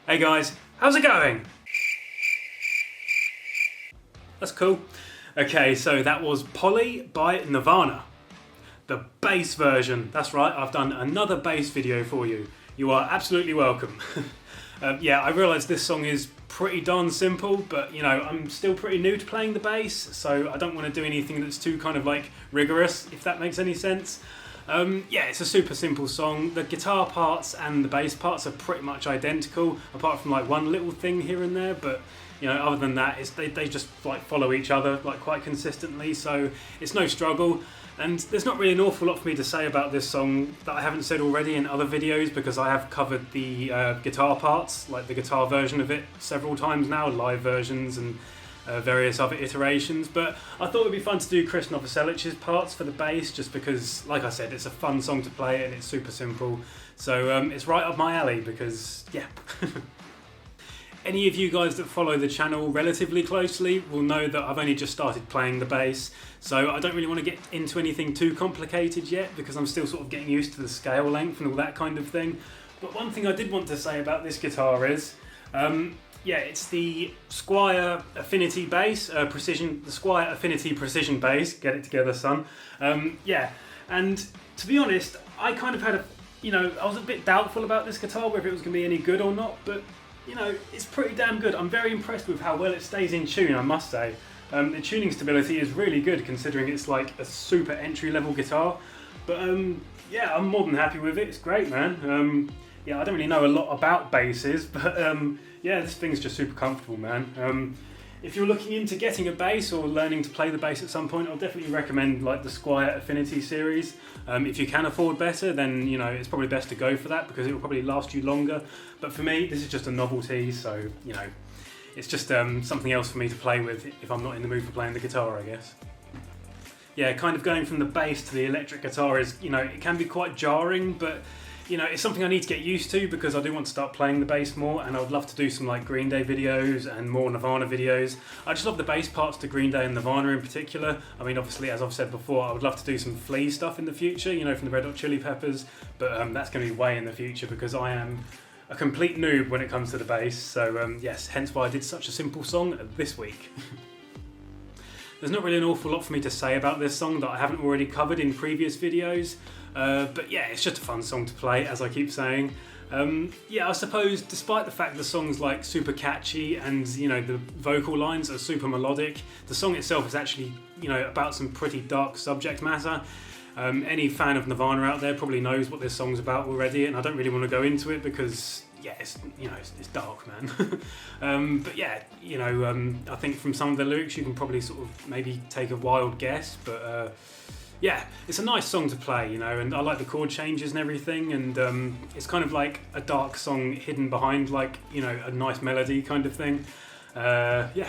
Hey guys, how's it going? That's cool. Okay, so that was Polly by Nirvana. The bass version. That's right, I've done another bass video for you. You are absolutely welcome. Yeah, I realise this song is pretty darn simple, but you know, I'm still pretty new to playing the bass, so I don't want to do anything that's too kind of like rigorous, if that makes any sense. Yeah, it's a super simple song. The guitar parts and the bass parts are pretty much identical, apart from like one little thing here and there, but you know, other than that, they just like follow each other like quite consistently, so it's no struggle. And there's not really an awful lot for me to say about this song that I haven't said already in other videos, because I have covered the guitar parts, like the guitar version of it, several times now, live versions and various other iterations. But I thought it would be fun to do Chris Novoselic's parts for the bass, just because, like I said, it's a fun song to play and it's super simple. So it's right up my alley because, yeah. Any of you guys that follow the channel relatively closely will know that I've only just started playing the bass, so I don't really want to get into anything too complicated yet, because I'm still sort of getting used to the scale length and all that kind of thing. But one thing I did want to say about this guitar is, yeah, it's the Squier Affinity bass, the Squier Affinity Precision bass. Get it together, son. Yeah, and to be honest, I kind of had I was a bit doubtful about this guitar, whether it was going to be any good or not, but you know, it's pretty damn good. I'm very impressed with how well it stays in tune, I must say. The tuning stability is really good, considering it's like a super entry-level guitar. But yeah, I'm more than happy with it. It's great, man. Yeah, I don't really know a lot about basses, but yeah, this thing's just super comfortable, man. If you're looking into getting a bass or learning to play the bass at some point, I'll definitely recommend like the Squier Affinity series. If you can afford better, then you know it's probably best to go for that, because it will probably last you longer. But for me, this is just a novelty, so you know, it's just something else for me to play with if I'm not in the mood for playing the guitar, I guess. Yeah, kind of going from the bass to the electric guitar is, you know, it can be quite jarring, but you know, it's something I need to get used to, because I do want to start playing the bass more, and I would love to do some like Green Day videos and more Nirvana videos. I just love the bass parts to Green Day and Nirvana in particular. I mean, obviously, as I've said before, I would love to do some Flea stuff in the future, you know, from the Red Hot Chili Peppers, but that's going to be way in the future, because I am a complete noob when it comes to the bass. So yes, hence why I did such a simple song this week. There's not really an awful lot for me to say about this song that I haven't already covered in previous videos. But yeah, it's just a fun song to play, as I keep saying. Yeah, I suppose despite the fact the song's like super catchy and you know the vocal lines are super melodic, the song itself is actually, you know, about some pretty dark subject matter. Any fan of Nirvana out there probably knows what this song's about already, and I don't really want to go into it because yeah, it's, you know, it's dark, man. But yeah, you know, I think from some of the lyrics you can probably sort of maybe take a wild guess, but yeah, it's a nice song to play, you know, and I like the chord changes and everything, and it's kind of like a dark song hidden behind like, you know, a nice melody kind of thing. Yeah.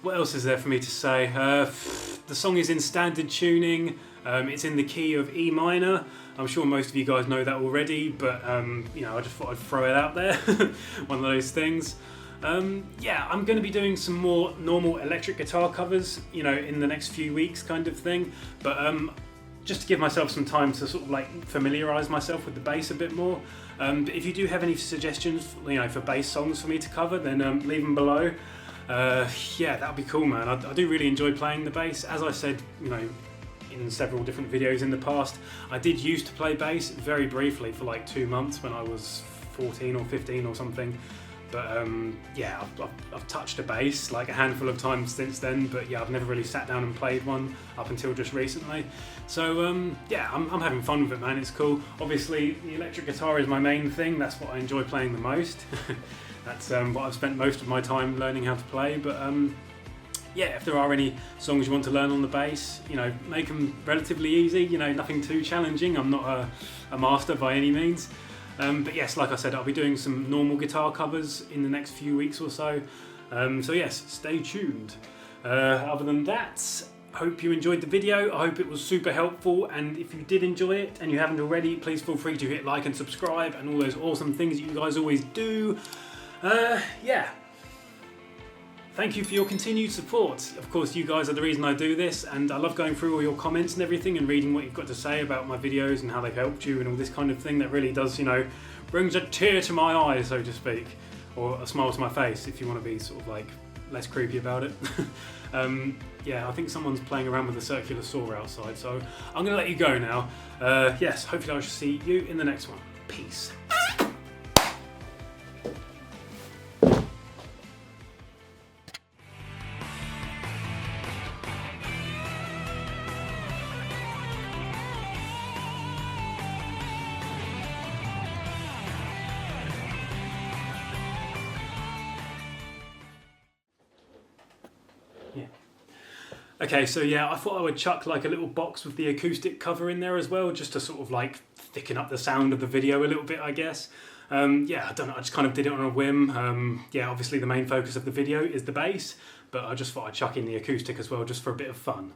What else is there for me to say? The song is in standard tuning. It's in the key of E minor. I'm sure most of you guys know that already, but you know, I just thought I'd throw it out there. One of those things. Yeah, I'm going to be doing some more normal electric guitar covers, you know, in the next few weeks, kind of thing. But just to give myself some time to sort of like familiarise myself with the bass a bit more. But if you do have any suggestions, you know, for bass songs for me to cover, then leave them below. Yeah, that would be cool, man. I do really enjoy playing the bass. As I said, you know, in several different videos in the past, I did used to play bass very briefly for like 2 months when I was 14 or 15 or something. But yeah, I've touched a bass like a handful of times since then, but yeah, I've never really sat down and played one up until just recently. So yeah, I'm having fun with it, man. It's cool. Obviously, the electric guitar is my main thing. That's what I enjoy playing the most. That's what I've spent most of my time learning how to play. But yeah, if there are any songs you want to learn on the bass, you know, make them relatively easy. You know, nothing too challenging. I'm not a master by any means. But yes, like I said, I'll be doing some normal guitar covers in the next few weeks or so. So yes, stay tuned. Other than that, hope you enjoyed the video. I hope it was super helpful, and if you did enjoy it and you haven't already, please feel free to hit like and subscribe and all those awesome things that you guys always do. Yeah. Thank you for your continued support. Of course, you guys are the reason I do this, and I love going through all your comments and everything and reading what you've got to say about my videos and how they've helped you and all this kind of thing. That really does, you know, brings a tear to my eye, so to speak, or a smile to my face if you want to be sort of like less creepy about it. Yeah, I think someone's playing around with a circular saw outside, so I'm going to let you go now. Yes, hopefully I shall see you in the next one. Peace. Yeah. Okay, so yeah, I thought I would chuck like a little box with the acoustic cover in there as well, just to sort of like thicken up the sound of the video a little bit, I guess. Yeah, I don't know, I just kind of did it on a whim. Yeah, obviously the main focus of the video is the bass, but I just thought I'd chuck in the acoustic as well, just for a bit of fun.